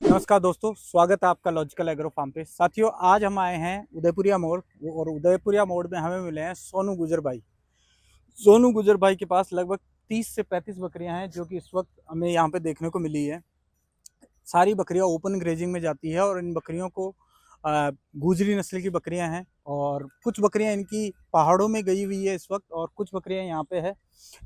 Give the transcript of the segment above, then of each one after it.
नमस्कार दोस्तों, स्वागत है आपका लॉजिकल एग्रो फार्म पे। साथियों, आज हम आए हैं उदयपुरिया मोड़ और उदयपुरिया मोड़ में हमें मिले हैं सोनू गुजर भाई। सोनू गुजर भाई के पास लगभग 30 से 35 बकरियां हैं जो कि इस वक्त हमें यहाँ पे देखने को मिली है। सारी बकरियां ओपन ग्रेजिंग में जाती है और इन बकरियों को गुजरी नस्ल की बकरियां हैं और कुछ बकरियां इनकी पहाड़ों में गई हुई है इस वक्त और कुछ बकरियां यहाँ पे है।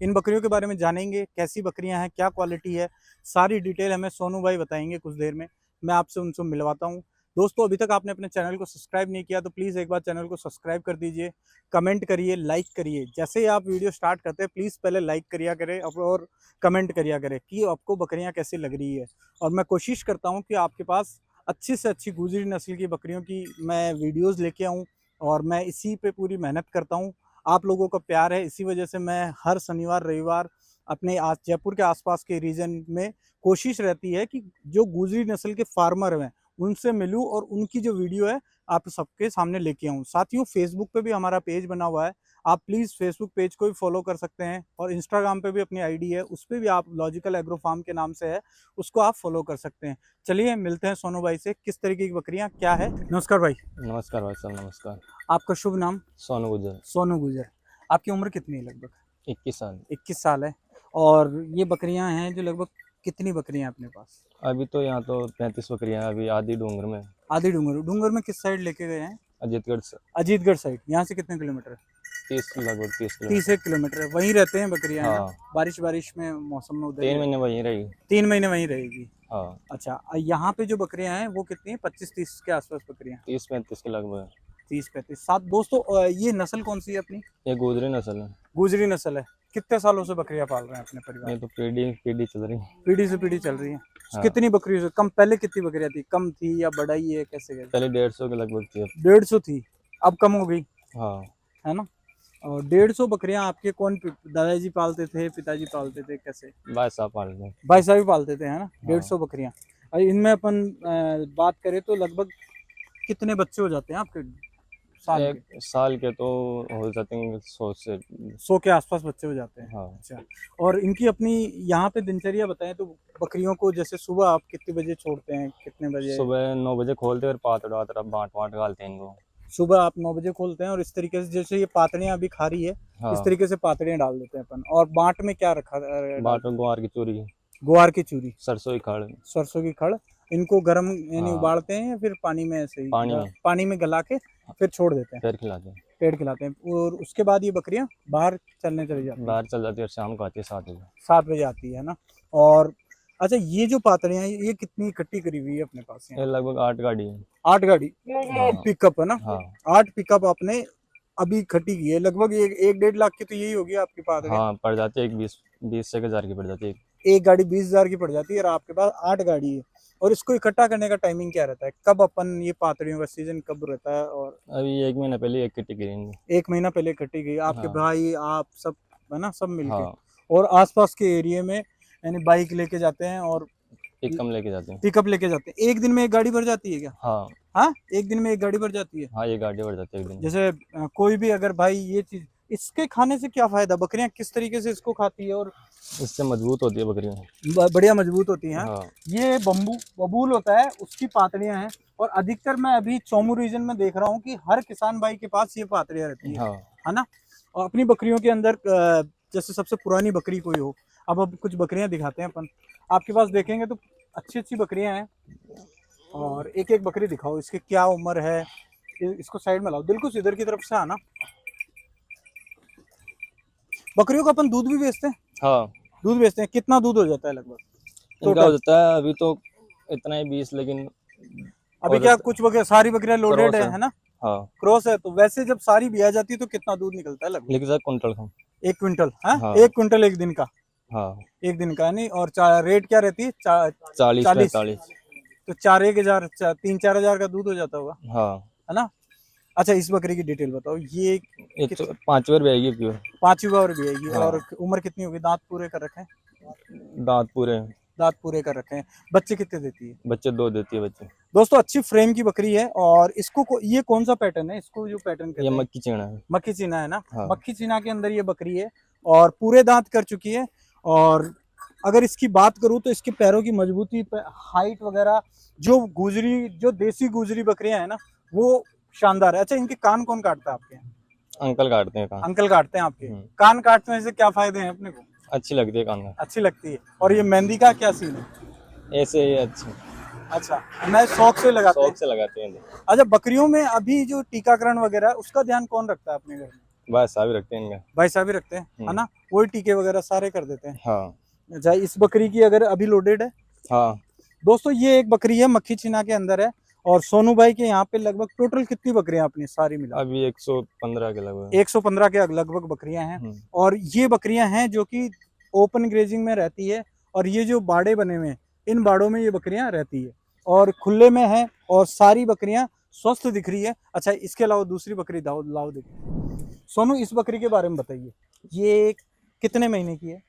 इन बकरियों के बारे में जानेंगे, कैसी बकरियां हैं, क्या क्वालिटी है, सारी डिटेल हमें सोनू भाई बताएंगे कुछ देर में। मैं आपसे उनसे मिलवाता हूँ। दोस्तों, अभी तक आपने अपने चैनल को सब्सक्राइब नहीं किया तो प्लीज़ एक बार चैनल को सब्सक्राइब कर दीजिए, कमेंट करिए, लाइक करिए। जैसे ही आप वीडियो स्टार्ट करते हैं प्लीज़ पहले लाइक करिया करें और कमेंट करिया करें कि आपको बकरियां कैसी लग रही है। और मैं कोशिश करता हूँ कि आपके पास अच्छी से अच्छी गुजरी नस्ल की बकरियों की मैं वीडियोस लेके आऊँ और मैं इसी पे पूरी मेहनत करता हूँ। आप लोगों का प्यार है, इसी वजह से मैं हर शनिवार रविवार अपने जयपुर के आसपास के रीजन में कोशिश रहती है कि जो गुजरी नस्ल के फार्मर हैं उनसे मिलूं और उनकी जो वीडियो है आप सबके सामने लेके आऊँ। साथियों, फेसबुक पे भी हमारा पेज बना हुआ है, आप प्लीज़ फेसबुक पेज को भी फॉलो कर सकते हैं और इंस्टाग्राम पे भी अपनी आईडी है, उस पर भी आप लॉजिकल एग्रो फार्म के नाम से है, उसको आप फॉलो कर सकते हैं। चलिए मिलते हैं सोनू भाई से, किस तरीके की बकरियां क्या है। नमस्कार भाई। नमस्कार भाई साहब, नमस्कार। आपका शुभ नाम? सोनू गुजर। सोनू गुजर। आपकी उम्र कितनी है? लगभग 21 साल। 21 साल है। और ये बकरियां हैं जो लगभग कितनी बकरियां हैं अपने पास? अभी तो यहाँ तो 35 बकरियां हैं, अभी आदि डूंगर में। आधी डूंगर। डूंगर में किस साइड लेके गए हैं? अजीतगढ़ से अजीतगढ़ साइड। यहाँ से कितने किलोमीटर है? 30, लगभग 30 30 किलोमीटर। एक किलोमीटर है। वहीं रहते हैं बकरियां, है ना? हाँ, बारिश बारिश में मौसम में उधर ही 3 रहते महीने हैं। वहीं रही। 3 महीने वहीं रहेगी। हाँ, अच्छा, यहाँ पे जो बकरियां हैं वो कितनी है? 25-30 के आसपास बकरियां? 30-35 के लगभग। 30-35 सात। दोस्तों, ये नस्ल कौन सी है अपनी? ये गुजरी नस्ल है। गुजरी नस्ल है। कितने सालों से बकरियां पाल रहे हैं अपने परिवार? ये तो पीढ़ी पीढ़ी चल रही। पीढ़ी से पीढ़ी चल रही है। हाँ, कितनी बकरियों से कम? पहले कितनी बकरियां थी? कम थी या बढ़ाई है? कैसे कैसे? पहले 150 के लगभग थी अब। 150 थी, अब कम हो गई, हाँ, है ना? और 150 बकरियां आपके कौन दादाजी पालते थे, पिताजी पालते थे, कैसे? भाई साहब पाल रहे हैं। भाई साहब ही पालते थे, है ना? हाँ, 150 बकरियां। और इनमें अपन बात करें तो लगभग कितने बच्चे हो जाते हैं आपके साल के? एक साल के तो हो जाते हैं 100 से। 100 के आसपास बच्चे हो जाते हैं। हाँ, अच्छा। और इनकी अपनी यहाँ पे दिनचर्या बताएं तो बकरियों को जैसे सुबह आप कितने बजे छोड़ते हैं, कितने बजे? सुबह 9 बजे खोलते हैं और पात वात बाँट वाँट डालते हैं इनको। सुबह आप 9 बजे खोलते हैं और इस तरीके से जैसे ये पातड़ियाँ अभी खा रही है, इस हाँ, तरीके से पातड़ियाँ डाल देते हैं अपन। और बाँट में क्या रखा बाँट डालते में हैं? ग्वार की चूरी, ग्वार की चूरी, सरसों की खड़। सरसों की खड़। इनको गर्म यानी हाँ, उबालते हैं या फिर पानी में ऐसे ही पानी में पानी में गला के फिर छोड़ देते हैं? फिर खिलाते हैं। पेड़ खिलाते हैं और उसके बाद ये बकरियां बाहर चलने चली जाती हैं? बाहर चल जाती है और शाम को आती है 7 बजे। 7 बजे आती है ना? और अच्छा, ये जो पातड़ियां हैं ये कितनी इकट्ठी करी हुई है अपने पास ये यहाँ? लगभग 8 गाड़ी है। 8 गाड़ी हाँ, पिकअप है ना? हाँ, 8 पिकअप आपने अभी इकट्ठी की है। लगभग एक 1.5 लाख की तो यही होगी आपकी पातड़ियां। हाँ, पड़ जाती है एक 20 से 1,000 की पड़ जाती है। एक गाड़ी 20,000 की पड़ जाती है और आपके पास 8 गाड़ी है। और इसको इकट्ठा करने का टाइमिंग क्या रहता है? कब अपन ये पातड़ियों का सीजन कब रहता है? और अभी 1 महीना पहले एक किट्टी गिरी। 1 महीना पहले इकट्ठी गई आपके हाँ, भाई, आप सब, है ना? सब मिलके। हाँ, और आसपास के एरिया में यानी बाइक लेके जाते हैं और एक कम लेके जाते हैं। पिकअप लेके जाते हैं। एक दिन में एक गाड़ी भर जाती है क्या? हाँ, हाँ, एक दिन में एक गाड़ी भर जाती है। हाँ, ये गाड़ी बढ़ जाती है एक दिन में। जैसे कोई भी अगर भाई ये चीज, इसके खाने से क्या फायदा? बकरियां किस तरीके से इसको खाती है? और इससे मजबूत होती है बकरियाँ। बढ़िया मजबूत होती हैं। हाँ, ये बम्बू बबूल होता है, उसकी पातड़ियां हैं। और अधिकतर मैं अभी चौमू रीजन में देख रहा हूँ कि हर किसान भाई के पास ये पातड़ियां रहती हाँ, है ना? और अपनी बकरियों के अंदर जैसे सबसे पुरानी बकरी कोई हो, अब कुछ बकरियां दिखाते हैं अपन आपके पास। देखेंगे तो अच्छी अच्छी बकरियां हैं। और एक एक बकरी दिखाओ, इसकी क्या उम्र है? इसको साइड में लाओ, बिल्कुल इधर की तरफ से आना। बकरियों का अपन दूध भी बेचते हैं? हाँ, दूध बेचते हैं। कितना दूध हो जाता है लगभग इनका हो टोटल? जाता है अभी तो इतना ही 20, लेकिन अभी हो क्या जाता कुछ बकरियां, सारी बकरियां लोडेड क्रॉस है। है ना? हाँ, क्रॉस है तो वैसे जब सारी ब्याह जाती है तो कितना दूध निकलता है लगभग? लेकिन सर कुंटल का। 1 क्विंटल? हाँ, हाँ, 1 क्विंटल एक दिन का? हाँ, एक दिन का नहीं। और रेट क्या रहती है? 40। 40-45। तो 4-1 हजार, 3-4 हजार का दूध हो जाता होगा, हाँ, है ना? अच्छा, इस बकरी की डिटेल बताओ। ये ये तो 5 बार बेचेगी प्योर। 5वीं बार भी आएगी? हाँ, और उम्र कितनी होगी? दांत पूरे कर रखे हैं? दांत पूरे हैं। दांत पूरे कर रखे हैं। बच्चे कितने देती है? बच्चे 2 देती है बच्चे। दोस्तों, अच्छी फ्रेम की बकरी है। और इसको ये कौन सा पैटर्न है? इसको जो पैटर्न ये कहते हैं? मक्की चेना है। मक्खी चीना है ना? हाँ, मक्खी चीना के अंदर ये बकरी है और पूरे दांत कर चुकी है। और अगर इसकी बात करूं तो इसके पैरों की मजबूती, हाइट वगैरह, जो देसी गुजरी बकरियां हैं ना, वो शानदार है। अच्छा, इनके कान कौन काटता है आपके यहाँ? अंकल काटते हैं कान। अंकल काटते हैं आपके। हम्म। कान काटने से क्या फायदे हैं अपने को? अच्छी लगती है कान का। अच्छी लगती है। और ये मेहंदी का क्या सीन है? ऐसे ही अच्छी अच्छा, मैं शौक से लगाते शौक हैं। से लगाते हैं। अच्छा, बकरियों में अभी जो टीकाकरण वगैरह है, उसका ध्यान कौन रखता है अपने घर में? बस सभी रखते हैं इनका। भाई साहब ही रखते हैं, है ना? वही टीके वगैरह सारे कर देते हैं। हाँ अच्छा, इस बकरी की अगर अभी लोडेड है हाँ। दोस्तों, ये एक बकरी है, मक्खी छिना के अंदर है। और सोनू भाई के यहाँ पे लगभग टोटल कितनी बकरियां अपनी सारी मिला? अभी 115 के लगभग। 115 के लगभग बकरियां हैं। और ये बकरियां हैं जो कि ओपन ग्रेजिंग में रहती है। और ये जो बाड़े बने हुए हैं, इन बाड़ों में ये बकरियां रहती है और खुले में है। और सारी बकरियां स्वस्थ दिख रही है। अच्छा, इसके अलावा दूसरी बकरी लाओ देखिए। सोनू, इस बकरी के बारे में बताइए, ये कितने महीने की है?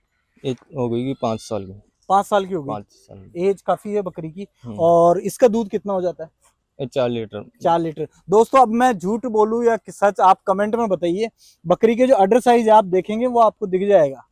एक हो गई कि 5 साल की। 5 साल की हो गई। 5 साल। एज काफी है बकरी की। और इसका दूध कितना हो जाता है? 4 लीटर। 4 लीटर। दोस्तों, अब मैं झूठ बोलूं या सच, आप कमेंट में बताइए। बकरी के जो अडर साइज आप देखेंगे वो आपको दिख जाएगा।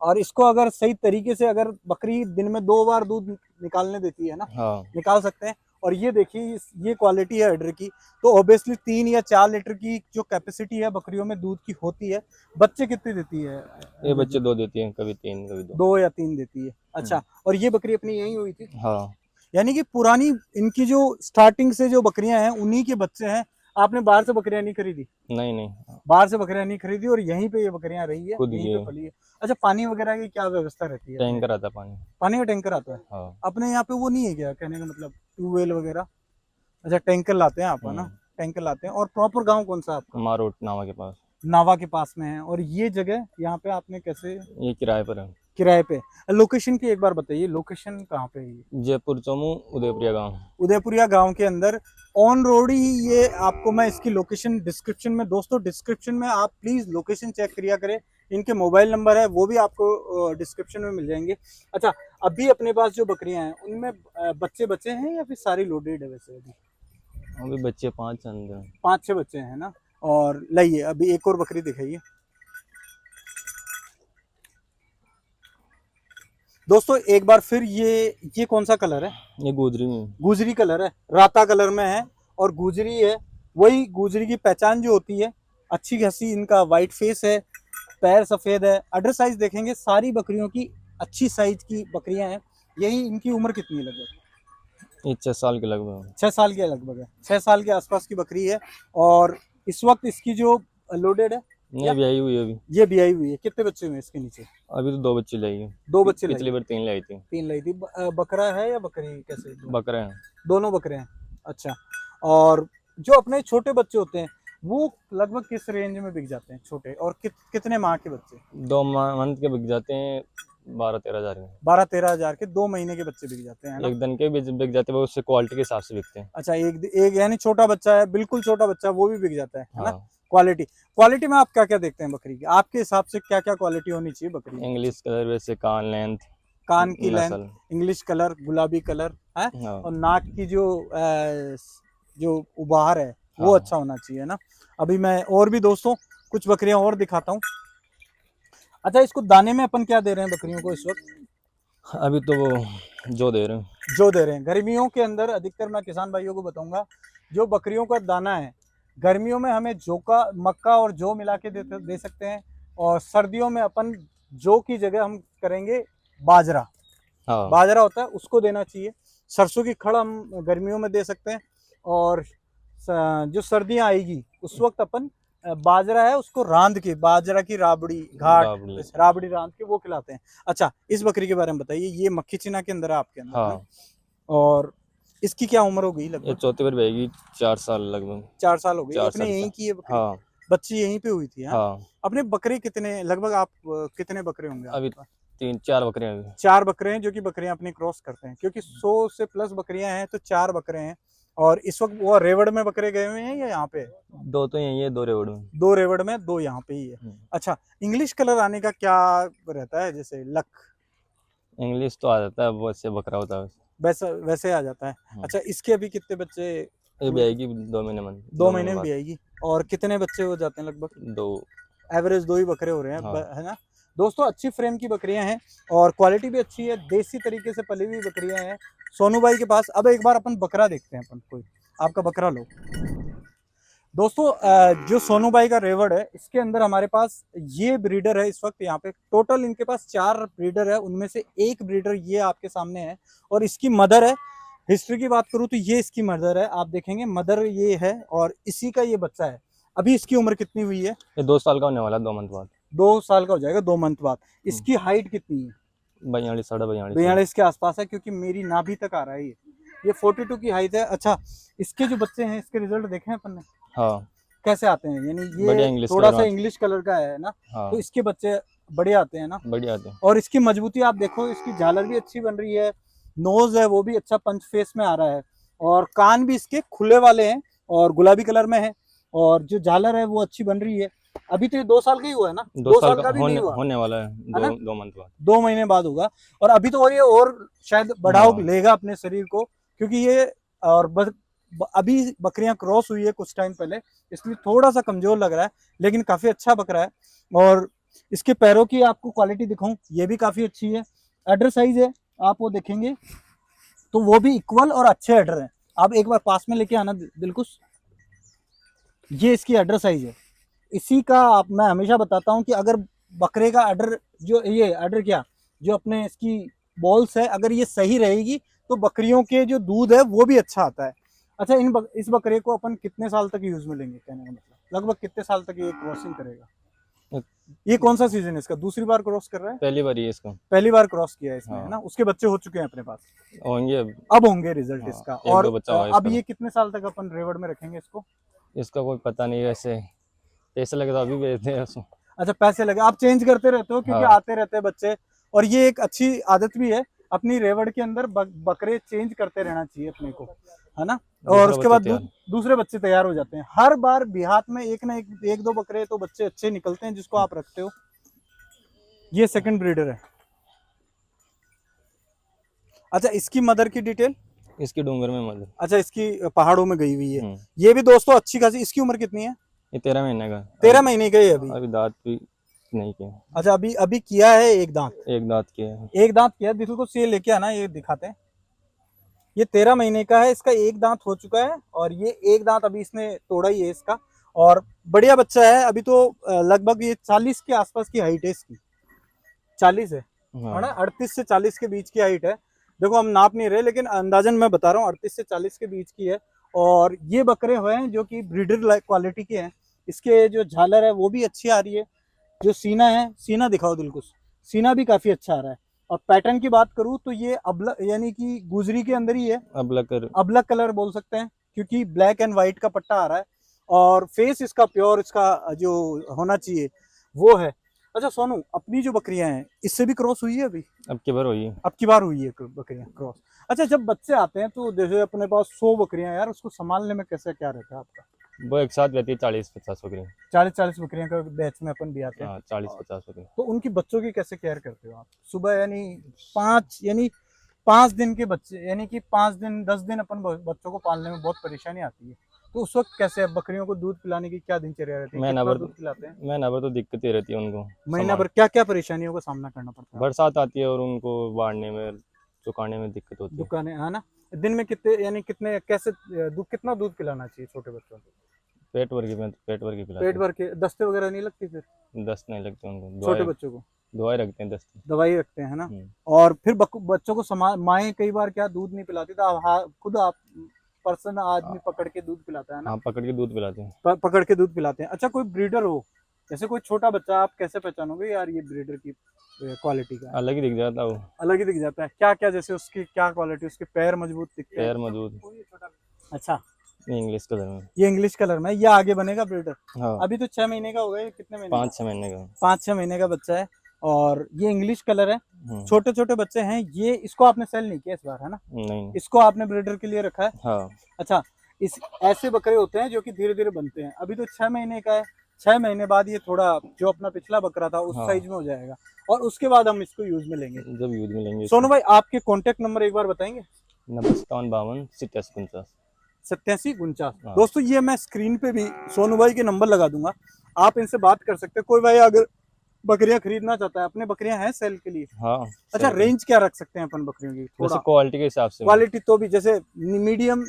और इसको अगर सही तरीके से, अगर बकरी दिन में 2 बार दूध निकालने देती है ना, हाँ। निकाल सकते हैं। और ये देखिए, ये क्वालिटी है अडर की, तो ऑब्वियसली 3 या 4 लीटर की जो कैपेसिटी है बकरियों में दूध की होती है। बच्चे कितने देती है? ये बच्चे 2 देती हैं, कभी 3 कभी 2। 2 या 3 देती है। अच्छा, और ये बकरी अपनी यही हुई थी? हाँ। यानी कि पुरानी इनकी जो स्टार्टिंग से जो बकरियां हैं उन्हीं के बच्चे हैं। आपने बाहर से बकरियां नहीं खरीदी? नहीं नहीं, बाहर से बकरियां नहीं खरीदी और यहीं पे ये बकरियां रही है, खुद यहीं ये पे पली है। अच्छा, पानी वगैरह की क्या व्यवस्था रहती है? टैंकर आता पानी। पानी का टैंकर आता है? हाँ। अपने यहाँ पे वो नहीं है क्या, कहने का मतलब ट्यूबवेल वगैरह? अच्छा, टैंकर लाते हैं आप, है ना? टैंकर लाते हैं। और प्रॉपर गांव कौन सा आपका? मारोट नावा के पास। नावा के पास में है। और ये जगह यहाँ पे आपने कैसे? ये किराए पर है। किराए पे। लोकेशन की एक बार बताइए, लोकेशन कहाँ पे है ये? जयपुर चौमू उदयपुरिया गांव। उदयपुरिया गांव के अंदर ऑन रोड ही ये आपको मैं इसकी लोकेशन डिस्क्रिप्शन में, दोस्तों डिस्क्रिप्शन में आप प्लीज लोकेशन चेक करिया करें। इनके मोबाइल नंबर है वो भी आपको डिस्क्रिप्शन में मिल जाएंगे। अच्छा, अभी अपने पास जो बकरियां हैं उनमें बच्चे हैं या फिर सारी लोडेड है? वैसे अभी बच्चे 5 अंदर। 5-6 बच्चे हैं ना। और लाइए अभी एक और बकरी दिखाइए दोस्तों एक बार फिर। ये कौन सा कलर है? ये गुजरी में। गुजरी कलर है, राता कलर में है और गुजरी है। वही गुजरी की पहचान जो होती है, अच्छी खासी इनका वाइट फेस है, पैर सफेद है। अडर साइज देखेंगे, सारी बकरियों की अच्छी साइज की बकरियां हैं। यही इनकी उम्र कितनी लगभग? ये 6 साल के लगभग। 6 साल के लगभग है, 6 साल के आसपास की बकरी है। और इस वक्त इसकी जो लोडेड है, नहीं ब्याही हुई अभी। ये ब्याही हुई है। कितने बच्चे हुए इसके नीचे? अभी तो 2 बच्चे लाई है। 2 बच्चे पिछली बार 3 लाई थी। 3 लाई थी। बकरा है या बकरी, कैसे? बकरे हैं। दोनों बकरे हैं। अच्छा, और जो अपने छोटे बच्चे होते हैं वो लगभग किस रेंज में बिक जाते हैं छोटे? और कितने माह के बच्चे? 2 मंथ के बिक जाते हैं 12-13 हज़ार के। 12-13 हजार के 2 महीने के बच्चे बिक जाते हैं ना? एक दिन के भी बिक जाते हैं, वो उससे क्वालिटी के हिसाब से बिकते हैं। अच्छा, एक यानी छोटा बच्चा है, बिल्कुल छोटा बच्चा, वो भी बिक जाता है ना? हाँ। क्वालिटी में आप क्या क्या देखते हैं बकरी की? आपके हिसाब से क्या क्या क्वालिटी होनी चाहिए बकरी की? इंग्लिश कलर, वैसे कान लेंथ, कान की लेंथ, नस्ल। इंग्लिश कलर, गुलाबी कलर है। हाँ। और नाक की जो उबार है वो हाँ। अच्छा होना चाहिए ना। अभी मैं और भी दोस्तों कुछ बकरियां और दिखाता हूँ। अच्छा, इसको दाने में अपन क्या दे रहे हैं बकरियों को इस वक्त? अभी तो वो जो दे रहे हैं। जो दे रहे हैं गर्मियों के अंदर, अधिकतर मैं किसान भाइयों को बताऊंगा, जो बकरियों का दाना है गर्मियों में हमें मक्का और जौ मिला के दे सकते हैं। और सर्दियों में अपन जौ की जगह हम करेंगे बाजरा। हाँ। बाजरा होता है उसको देना चाहिए। सरसों की खड़ हम गर्मियों में दे सकते हैं। और जो सर्दियां आएगी उस वक्त अपन बाजरा है उसको रांध के, बाजरा की राबड़ी राबड़ी रांध के वो खिलाते हैं। अच्छा, इस बकरी के बारे में बताइए। ये मक्खी चिना के अंदर है आपके अंदर? हाँ। और इसकी क्या उम्र हो गई ये लगभग? चौथी बार बहेगी। 4 साल लगभग। 4 साल हो गई। 4 अपने साल यहीं का। की है बकरी? हाँ। बच्ची यहीं पे हुई थी? हाँ। अपने बकरे कितने लगभग, आप कितने बकरे होंगे? अभी 3-4 बकरे हैं। 4 बकरे हैं जो कि बकरियां अपनी क्रॉस करते हैं, क्योंकि 100 से प्लस बकरियां हैं तो 4 बकरे हैं। और इस वक्त वो रेवड़ में बकरे गए हुए हैं या यहाँ पे? 2 तो यही है, 2 रेवड़ में। 2 रेवड़ में, 2 यहाँ पे ही है। अच्छा, इंग्लिश कलर आने का क्या रहता है? जैसे लक इंग्लिश तो आ जाता है, वो इससे बकरा होता है वैसे आ जाता है। अच्छा, इसके अभी कितने बच्चे? ये ब्याएगी 2 महीने में। 2 महीने में भी आएगी। और कितने बच्चे हो जाते हैं लगभग? 2 एवरेज 2 ही बकरे हो रहे हैं। हाँ। है ना? दोस्तों अच्छी फ्रेम की बकरियां हैं और क्वालिटी भी अच्छी है, देसी तरीके से पली हुई बकरियां हैं सोनू भाई के पास। अब एक बार अपन बकरा देखते हैं, अपन कोई आपका बकरा लो। दोस्तों जो सोनू भाई का रेवड़ है, इसके अंदर हमारे पास ये ब्रीडर है। इस वक्त यहाँ पे टोटल इनके पास 4 ब्रीडर है, उनमें से एक ब्रीडर ये आपके सामने है और इसकी मदर है। हिस्ट्री की बात करूँ तो ये इसकी मदर है, आप देखेंगे मदर ये है और इसी का ये बच्चा है। अभी इसकी उम्र कितनी हुई है? ये 2 साल का होने वाला है 2 मंथ बाद। 2 साल का हो जाएगा 2 मंथ बाद। इसकी हाइट कितनी है? 42 साढ़े 42 42 के आसपास है, क्योंकि मेरी नाभि तक आ रहा है ये 42 की हाइट है। अच्छा, इसके जो बच्चे हैं इसके रिजल्ट देखे हैं अपन ने, हाँ कैसे आते हैं? यानी बढ़िया ये इंग्लिश थोड़ा कलर सा में। इंग्लिश कलर का है ना, हाँ तो इसके बच्चे बढ़िया आते हैं ना। बढ़िया आते हैं। और इसकी मजबूती आप देखो, इसकी झालर भी अच्छी बन रही है, नोज है वो भी अच्छा पंच फेस में आ रहा है और कान भी इसके खुले वाले हैं और गुलाबी कलर में है और जो झालर है वो अच्छी बन रही है। अभी तो ये 2 साल का ही हुआ है ना? 2 साल का भी नहीं हुआ, होने वाला है, ना? 2 मंथ बाद। 2 महीने बाद होगा और अभी तो और ये और शायद बढ़ाव हाँ। लेगा अपने शरीर को, क्योंकि ये और अभी बकरियां क्रॉस हुई है कुछ टाइम पहले, इसलिए थोड़ा सा कमजोर लग रहा है, लेकिन काफी अच्छा बकरा है। और इसके पैरों की आपको क्वालिटी दिखाऊं, ये भी काफी अच्छी है। एडर साइज है, आप वो देखेंगे तो वो भी इक्वल और अच्छे एडर हैं। आप एक बार पास में लेके आना दिलकुश, ये इसकी एडर साइज है। इसी का आप मैं हमेशा बताता हूं कि अगर बकरे का एडर, जो ये एडर क्या, जो अपने इसकी बॉल्स है, अगर ये सही रहेगी तो बकरियों के जो दूध है वो भी अच्छा आता है। अच्छा, इस बकरे को अपन कितने साल तक यूज में लेंगे? कहने का मतलब लगभग कितने साल तक ये क्रॉसिंग करेगा? ये कौन सा सीजन है इसका? दूसरी बार क्रॉस कर रहा है? पहली बार ही है इसका। पहली बार क्रॉस किया है इसने, हाँ। है ना? उसके बच्चे हो चुके हैं अपने पास, होंगे अब होंगे रिजल्ट हाँ, इसका। 1-2 और बच्चा हुआ है अब इसका। ये कितने साल तक अपन रेवड़ में रखेंगे इसको? इसका कोई पता नहीं, वैसे पैसे लगे तो अभी बेचते हैं उसको। अच्छा, पैसे लगे, आप चेंज करते रहते हो क्योंकि हाँ। आते रहते हैं बच्चे, और ये एक अच्छी आदत भी है अपनी रेवड़ के अंदर बकरे चेंज करते रहना चाहिए अपने को, है ना? और उसके बाद दूसरे बच्चे तैयार हो जाते हैं हर बार। बिहार में एक ना एक 2 बकरे तो बच्चे अच्छे निकलते हैं जिसको आप रखते हो। ये सेकंड ब्रीडर है। अच्छा, इसकी मदर की डिटेल? इसकी डूंगर में मदर। अच्छा, इसकी पहाड़ों में गई हुई है। ये भी दोस्तों अच्छी खासी। इसकी उम्र कितनी है? ये 13 महीने का। 13 महीने का है अभी दांत भी नहीं किया। अच्छा, अभी किया है एक दांत? एक दांत किया है। एक दांत किया है। बिल्कुल ये लेके आना, ये दिखाते हैं। ये 13 महीने का है, इसका एक दांत हो चुका है और ये एक दांत अभी इसने तोड़ा ही है इसका, और बढ़िया बच्चा है। अभी तो लगभग ये 40 के आसपास की हाइट है इसकी। 40 है हाँ। ना? 38 से 40 के बीच की हाइट है। देखो हम नाप नहीं रहे, लेकिन अंदाजन मैं बता रहा हूँ 38 से 40 के बीच की है। और ये बकरे हुए हैं जो कि ब्रीडर क्वालिटी के हैं। इसके जो झालर है वो भी अच्छी आ रही है। जो सीना है, सीना दिखाओ दिलकुश, सीना भी काफी अच्छा आ रहा है। और पैटर्न की बात करूं तो ये अबलक, यानी कि गुजरी के अंदर ही है, अबलक कलर बोल सकते हैं, क्योंकि ब्लैक एंड व्हाइट का पट्टा आ रहा है। और फेस इसका प्योर, इसका जो होना चाहिए वो है। अच्छा सोनू, अपनी जो बकरियां हैं इससे भी क्रॉस हुई है अभी? अब की बार हुई है। अब की बार हुई है बकरियां क्रॉस। अच्छा, जब बच्चे आते हैं तो जैसे अपने पास 100 बकरियां, यार उसको संभालने में कैसे क्या रहता है आपका? वो एक साथ रहती है 40-50 बकरियां। 40 बकरियां का बैच में अपन भी आते हैं। हाँ, 40-50 बकरियां। तो उनकी बच्चों की कैसे केयर करते हो आप? सुबह यानी 5 दिन के बच्चे, यानी कि 5 दिन 10 दिन अपन बच्चों को पालने में बहुत परेशानी आती है, तो उस वक्त कैसे बकरियों को दूध पिलाने की क्या दिनचर्या रहती है? महीना कितना भर दूध पिलाते हैं? महीना भर तो दिक्कत ही रहती है उनको। महीना भर क्या क्या परेशानियों का सामना करना पड़ता है? बरसात आती है और उनको बांधने में, चुकाने में दिक्कत होती है। दुकानें, है ना? दिन में कितने कैसे कितना दूध पिलाना चाहिए छोटे बच्चों को? पेट भर के पिलाते पेट भर के? दस्ते वगैरह नहीं लगती फिर? दस्त नहीं लगते उनको। छोटे बच्चों को दवाई रखते हैं, दस्त दवाई रखते हैं, है ना? और फिर बच्चों को माएँ कई बार क्या दूध नहीं पिलाती, तो खुद आप पर्सन आदमी पकड़ के दूध पिलाता है ना? हाँ, पकड़ के दूध पिलाते हैं। पकड़ के दूध पिलाते हैं। अच्छा, कोई ब्रीडर हो, जैसे कोई छोटा बच्चा, आप कैसे पहचानोगे यार ये ब्रीडर की क्वालिटी का? अलग ही दिख जाता है वो। अलग ही दिख जाता है। क्या क्या, जैसे उसकी क्या क्वालिटी? उसके पैर मजबूत दिखते हैं? पैर मजबूत। अच्छा, इंग्लिश कलर में। ये इंग्लिश कलर में, ये आगे बनेगा ब्रीडर। हाँ। अभी तो 6 महीने का हो गया, कितने महीने? 5-6 महीने का। 5-6 महीने का बच्चा है और ये इंग्लिश कलर है। छोटे छोटे बच्चे हैं ये। इसको आपने सेल नहीं किया इस बार, है ना? नहीं। इसको आपने ब्रीडर के लिए रखा है। हाँ। अच्छा, ऐसे बकरे होते हैं जो कि धीरे धीरे बनते हैं। अभी तो 6 महीने का है, 6 महीने बाद ये थोड़ा जो अपना पिछला बकरा था उस साइज में हो जाएगा और उसके बाद हम इसको यूज में लेंगे। जब यूज में लेंगे। सोनू भाई, आपके कॉन्टेक्ट नंबर एक बार बताएंगे? 9752 8749। दोस्तों, ये मैं स्क्रीन पे भी सोनू भाई के नंबर लगा दूंगा, आप इनसे बात कर सकते हैं। कोई भाई अगर बकरियां खरीदना चाहता है, अपने बकरियां हैं सेल के लिए? हाँ। अच्छा, सही। रेंज क्या रख सकते हैं अपन बकरियों की? वैसे थोड़ा क्वालिटी के हिसाब से क्वालिटी तो भी, जैसे मीडियम,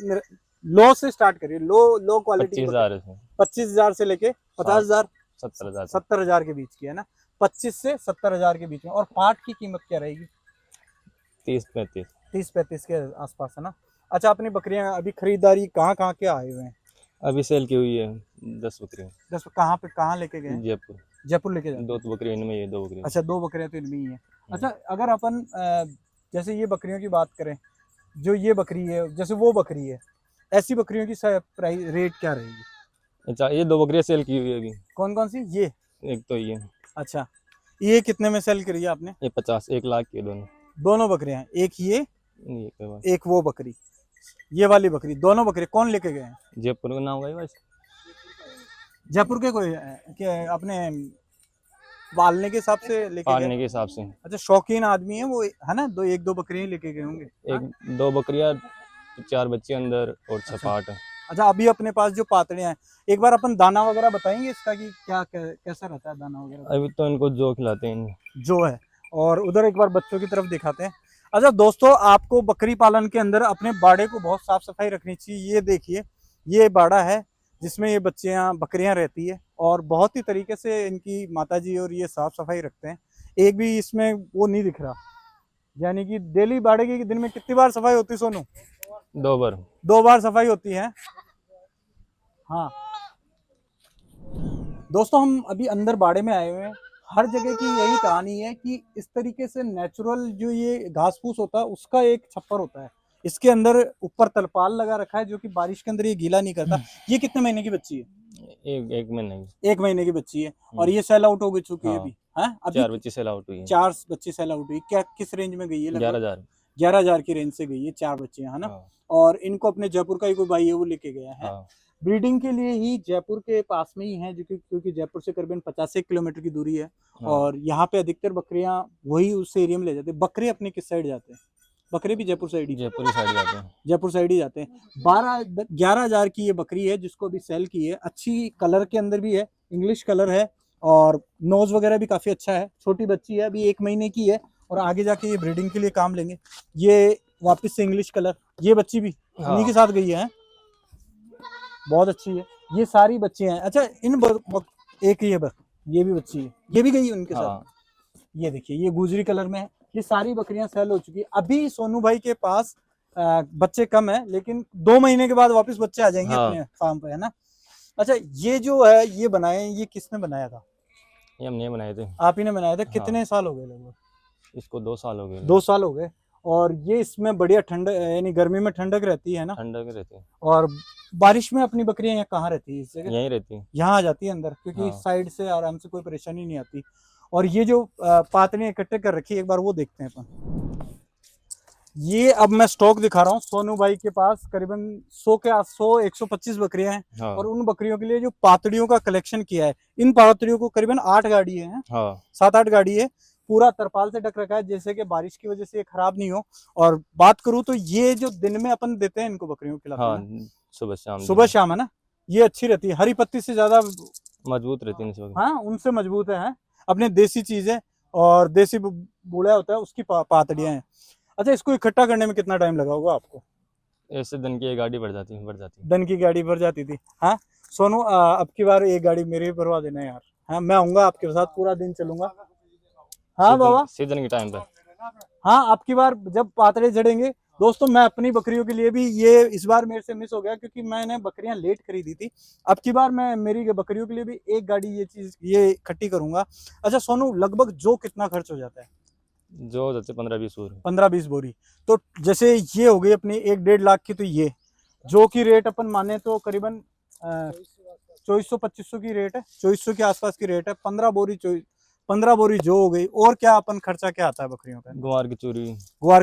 लो से स्टार्ट करिए, लो क्वालिटी की 25,000 है। 25,000 से लेके 50,000, 70,000 70,000 के बीच की है ना, 25 से 70,000 के बीच में। और पाठ की कीमत क्या रहेगी? 30-35। 30-35 के आसपास है ना। अच्छा, अपनी बकरियां अभी खरीदारी कहाँ के आए हुए हैं? अभी सेल की हुई है 10 बकरियां। 10 कहाँ पे, कहाँ लेके गए हैं? जयपुर। जयपुर लेके जाते 2 हैं? तो बकरियां इनमें ही है, 2 बकरियां। अच्छा, 2 बकरियां तो इनमें ही है। अच्छा, अगर अपन जैसे ये बकरियों की बात करें, जो ये बकरी है, जैसे वो बकरी है, ऐसी बकरियों की प्राइस रेट क्या रहेगी? अच्छा, ये 2 बकरियां सेल की हुई है अभी। कौन कौन सी? ये? एक तो ये अच्छा, ये कितने में सेल करी है आपने? ये 50, 1 लाख के दोनों। दोनों बकरियां, एक ये, ये के बाद एक वो बकरी, ये वाली बकरी, दोनों बकरी कौन लेके गए हैं? जयपुर का नाम होगा बस। जयपुर के कोई क्या अपने पालने के हिसाब से लेके पालने गए? के हिसाब से अच्छा, शौकीन आदमी है वो, है ना, एक दो बकरियां लेके गए होंगे। हाँ? 2 बकरियां, 4 बच्चे अंदर और 6 अच्छा। पाठ। अच्छा, अभी अपने पास जो पातड़े हैं, एक बार अपन दाना वगैरह बताएंगे इसका कि कैसा रहता है दाना वगैरह? अभी तो इनको जो खिलाते हैं जो है, और उधर एक बार बच्चों की तरफ दिखाते हैं। अच्छा दोस्तों, आपको बकरी पालन के अंदर अपने बाड़े को बहुत साफ सफाई रखनी चाहिए। ये देखिए, ये बाड़ा है जिसमें ये बकरियां रहती है, और बहुत ही तरीके से इनकी माताजी और ये साफ सफाई रखते हैं। एक भी इसमें वो नहीं दिख रहा। यानी कि डेली बाड़े की दिन में कितनी बार सफाई होती है सोनू? 2 बार। 2 बार सफाई होती है। हाँ दोस्तों, हम अभी अंदर बाड़े में आए हुए हैं। हर जगह की यही कहानी है कि इस तरीके से नेचुरल जो ये घास फूस होता है उसका एक छप्पर होता है। इसके अंदर ऊपर तरपाल लगा रखा है जो कि बारिश के अंदर ये गीला नहीं करता। ये कितने महीने की बच्ची है? एक में नहीं। 1 महीने की बच्ची है, और ये सेल आउट हो चुकी है हाँ। अभी? है अभी 4 बच्चे सेल आउट हुई है। 4 बच्ची सेल आउट हुई। क्या किस रेंज में गई है? लगभग 11,000। 11,000 की रेंज से गई है 4 बच्चे, है ना। हाँ। और इनको अपने जयपुर का ही कोई भाई है वो लेके गया है। हाँ। ब्रीडिंग के लिए ही जयपुर के पास में ही है, जो क्योंकि जयपुर से करीबन 50 किलोमीटर की दूरी है। हाँ। और यहाँ पे अधिकतर बकरियां वही उस एरिया में ले जाते हैं। बकरे अपने किस साइड जाते हैं? बकरे भी जयपुर साइड ही? जयपुर ही साइड जाते हैं। जयपुर साइड ही जाते हैं। 11,000 की ये बकरी है जिसको अभी सेल की है। अच्छी कलर के अंदर भी है, इंग्लिश कलर है, और नोज वगैरह भी काफी अच्छा है। छोटी बच्ची है, अभी 1 महीने की है, और आगे जाके ये ब्रीडिंग के लिए काम लेंगे। ये वापस से इंग्लिश कलर, ये बच्ची भी उन्हीं के साथ गई है, बहुत अच्छी है। ये सारी बच्चियां हैं। अच्छा, एक ये भी बच्ची है, ये भी गई उनके साथ। ये देखिए, ये गुजरी कलर में है। ये सारी बकरियां सेल हो चुकी है। अभी सोनू भाई के पास बच्चे कम है, लेकिन 2 महीने के बाद वापस बच्चे आ जाएंगे अपने फार्म पे, है ना। अच्छा, ये जो है ये बनाए, ये किसने बनाया था? ये हमने बनाए थे। आप ही ने बनाया था? कितने साल हो गए? लगभग इसको 2 साल हो गए। 2 साल हो गए। और ये इसमें बढ़िया ठंडक, यानी गर्मी में ठंडक रहती है ना। ठंडक रहती है। और बारिश में अपनी बकरियां यहाँ कहाँ रहती है? इस जगह यहीं रहती है। यहाँ आ जाती है अंदर, क्योंकि साइड से आराम से कोई परेशानी नहीं आती। और ये जो पातने इकट्ठे कर रखी है, एक बार वो देखते हैं अपन। ये अब मैं स्टॉक दिखा रहा हूँ। सोनू भाई के पास करीबन 125 बकरियां हैं। हाँ। और उन बकरियों के लिए जो पातड़ियों का कलेक्शन किया है, इन पातड़ियों को करीबन 8 गाड़ी है। हाँ। 7-8 गाड़ी है। पूरा तरपाल से ढक रखा है, जैसे कि बारिश की वजह से ये खराब नहीं हो। और बात करूं तो ये जो दिन में अपन देते हैं इनको बकरियों को खिलाते हैं, सुबह शाम, है ना, ये अच्छी रहती है। हरी पत्ती से ज्यादा मजबूत रहती है। हाँ, उनसे मजबूत है। अपने देसी चीज है, और देसी बूढ़ा होता है उसकी पातड़ियां हैं। अच्छा, इसको इकट्ठा करने में कितना टाइम लगा होगा आपको? ऐसे दिन की एक गाड़ी बढ़ जाती। दिन की गाड़ी भर जाती थी। हाँ सोनू, अब की बार एक गाड़ी मेरे भी भरवा देना यार। हाँ, मैं आऊंगा आपके साथ, पूरा दिन चलूंगा। हाँ बाबा, सीजन के टाइम पे। हाँ, आपकी बार जब पातड़े चढ़ेंगे। दोस्तों, मैं अपनी बकरियों के लिए भी, ये इस बार मेरे से मिस हो गया क्योंकि मैंने बकरियां लेट खरीदी थी। अब की बार मैं मेरी बकरियों के लिए भी एक गाड़ी ये इकट्ठी करूंगा। अच्छा सोनू, लगभग जो कितना खर्च हो जाता है? जो हो जाते 15-20 बोरी। 15-20 बोरी। तो जैसे ये हो गई अपनी 1-1.5 लाख की, तो ये जो की रेट अपन माने तो करीबन 2400-2500 की रेट है, 2400 के आसपास की रेट है। 15 बोरी जो हो गई। और क्या अपन खर्चा क्या आता है बकरियों का? गुआर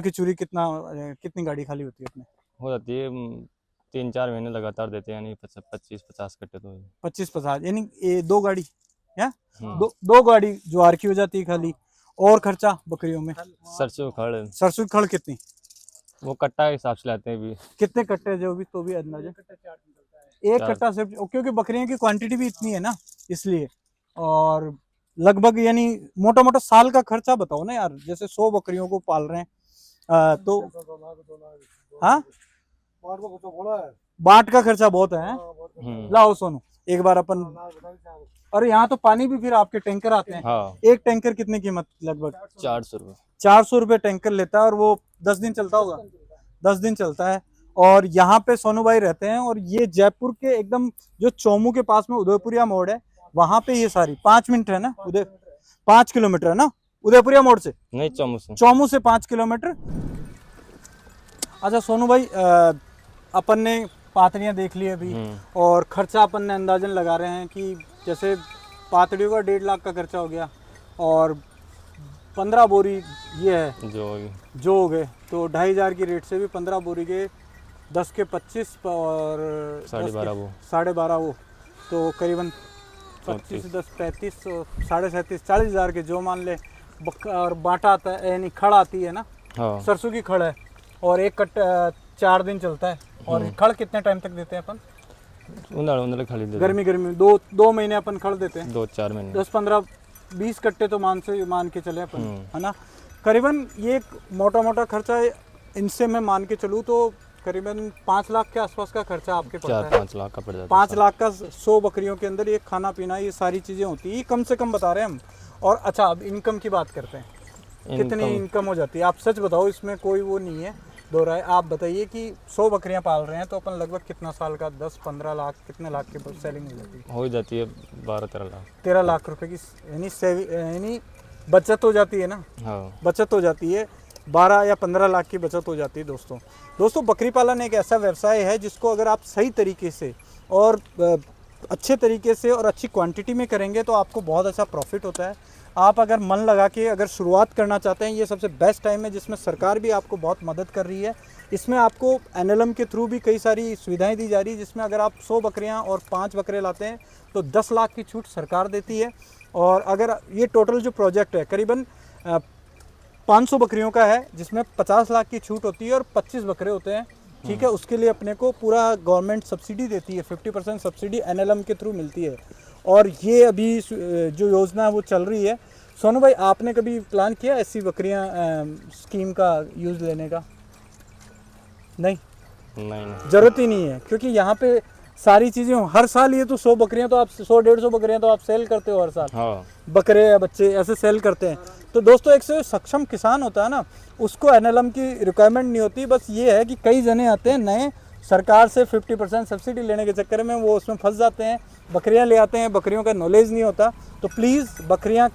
की चूरी कितनी गाड़ी खाली होती है अपने? हो जाती है 3-4 महीने लगातार देते हैं, यानी 25-50 कट्टे तो 25-50, यानी 2 गाड़ी या 2 गाड़ी ज्वार की हो जाती है खाली। और खर्चा बकरियों में? सरसों की खड़ कितनी? वो कट्टा के हिसाब से लाते हैं। भी कितने कट्टे जो भी, तो भी अंदाजा? एक कट्टा सिर्फ, क्योंकि बकरियों की क्वांटिटी भी इतनी है ना, इसलिए। और लगभग यानी मोटा मोटा साल का खर्चा बताओ ना यार, जैसे 100 बकरियों को पाल रहे हैं तो हाँ बाट का खर्चा बहुत है। लाओ सोनू एक बार अपन, और यहाँ तो पानी भी फिर आपके टैंकर आते हैं। हाँ एक टैंकर कितने कीमत लगभग? 400 रुपये। 400 रुपये टैंकर लेता है और वो 10 दिन चलता होगा, 10 दिन चलता है। और यहाँ पे सोनू भाई रहते हैं, और ये जयपुर के एकदम जो चौमू के पास में उदयपुरिया मोड़ है, वहां पे ये सारी 5 मिनट है ना, 5 किलोमीटर है ना उदयपुरिया मोड़ से? नहीं, चौमू से 5 किलोमीटर। अच्छा सोनू भाई, अपन ने पातड़ियाँ देख ली अभी, और खर्चा अपन ने अंदाजन लगा रहे हैं कि जैसे पातड़ियों का 1.5 लाख का खर्चा हो गया, और 15 बोरी ये है जो हो गए, तो 2,500 की रेट से भी 15 बोरी के 10 के 25 और 12.5 वो, तो करीबन 25 10 35 37.5 40,000 के जो मान ले। और बाटा आता है यानी खड़ आती है ना, सरसों की खड़ है, और एक कट 4 दिन चलता है। और खड़ कितने टाइम तक देते हैं अपन? गर्मी में 2 महीने अपन खड़ देते हैं, 2-4 महीने, 10-15-20 कट्टे तो मान के चले अपन, है ना। करीबन ये मोटा मोटा खर्चा इनसे मैं मान के चलूँ तो करीबन 5 लाख के आसपास का खर्चा आपके पड़ता है। 4-5 लाख का पड़ जाता है। 5 लाख का 100 बकरियों के अंदर ये खाना पीना ये सारी चीज़ें होती है, ये कम से कम बता रहे हैं हम। और अच्छा अब इनकम की बात करते हैं, कितनी इनकम हो जाती है? आप सच बताओ, इसमें कोई वो नहीं है दो राय। आप बताइए कि 100 बकरियां पाल रहे हैं तो अपन लगभग कितना साल का 10-15 लाख कितने लाख की सेलिंग हो जाती है? हो जाती है 12-13 लाख। 13 लाख रुपए की यानी बचत हो जाती है ना। हाँ, बचत हो जाती है, 12 या 15 लाख की बचत हो जाती है। दोस्तों बकरी पालन एक ऐसा व्यवसाय है जिसको अगर आप सही तरीके से और अच्छे तरीके से और अच्छी क्वांटिटी में करेंगे तो आपको बहुत अच्छा प्रॉफिट होता है। आप अगर मन लगा के अगर शुरुआत करना चाहते हैं, ये सबसे बेस्ट टाइम है जिसमें सरकार भी आपको बहुत मदद कर रही है। इसमें आपको NLM के थ्रू भी कई सारी सुविधाएं दी जा रही है, जिसमें अगर आप 100 बकरियां और 5 बकरे लाते हैं तो 10 लाख की छूट सरकार देती है। और अगर ये टोटल जो प्रोजेक्ट है करीबन 500 बकरियों का है, जिसमें 50 लाख की छूट होती है और 25 बकरे होते हैं, ठीक है। उसके लिए अपने को पूरा गवर्नमेंट सब्सिडी देती है, 50% सब्सिडी NLM के थ्रू मिलती है। और ये अभी जो योजना है वो चल रही है। सोनू भाई, आपने कभी प्लान किया ऐसी बकरियां स्कीम का यूज़ लेने का? नहीं, ज़रूरत ही नहीं है, क्योंकि यहाँ पे सारी चीज़ें हर साल ये तो 100 बकरियां तो आप 100-150 बकरियां तो आप सेल करते हो हर साल। हाँ। बकरे या बच्चे ऐसे सेल करते हैं। तो दोस्तों एक से सक्षम किसान होता है ना, उसको NLM की रिक्वायरमेंट नहीं होती। बस ये है कि कई जने आते हैं नए, सरकार से 50% सब्सिडी लेने के चक्कर में वो उसमें फंस जाते हैं, बकरियां ले आते हैं, बकरियों का नॉलेज नहीं होता। तो प्लीज़ बकरियां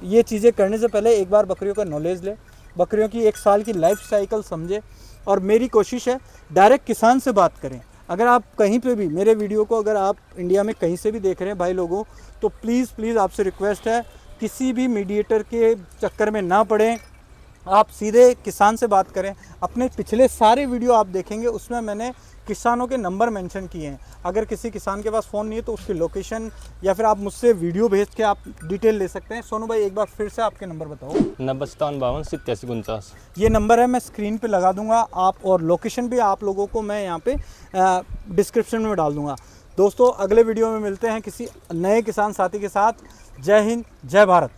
ये चीज़ें करने से पहले एक बार बकरियों का नॉलेज ले, बकरियों की 1 साल की लाइफ साइकिल समझे। और मेरी कोशिश है डायरेक्ट किसान से बात करें। अगर आप कहीं पे भी मेरे वीडियो को अगर आप इंडिया में कहीं से भी देख रहे हैं भाई लोगों, तो प्लीज़ आपसे रिक्वेस्ट है, किसी भी मीडिएटर के चक्कर में ना पड़ें, आप सीधे किसान से बात करें। अपने पिछले सारे वीडियो आप देखेंगे, उसमें मैंने किसानों के नंबर मेंशन किए हैं। अगर किसी किसान के पास फ़ोन नहीं है तो उसकी लोकेशन या फिर आप मुझसे वीडियो भेज के आप डिटेल ले सकते हैं। सोनू भाई एक बार फिर से आपके नंबर बताओ। 9057528749। ये नंबर है, मैं स्क्रीन पे लगा दूंगा आप, और लोकेशन भी आप लोगों को मैं यहाँ पे डिस्क्रिप्शन में डाल दूंगा। दोस्तों अगले वीडियो में मिलते हैं किसी नए किसान साथी के साथ। जय हिंद, जय भारत।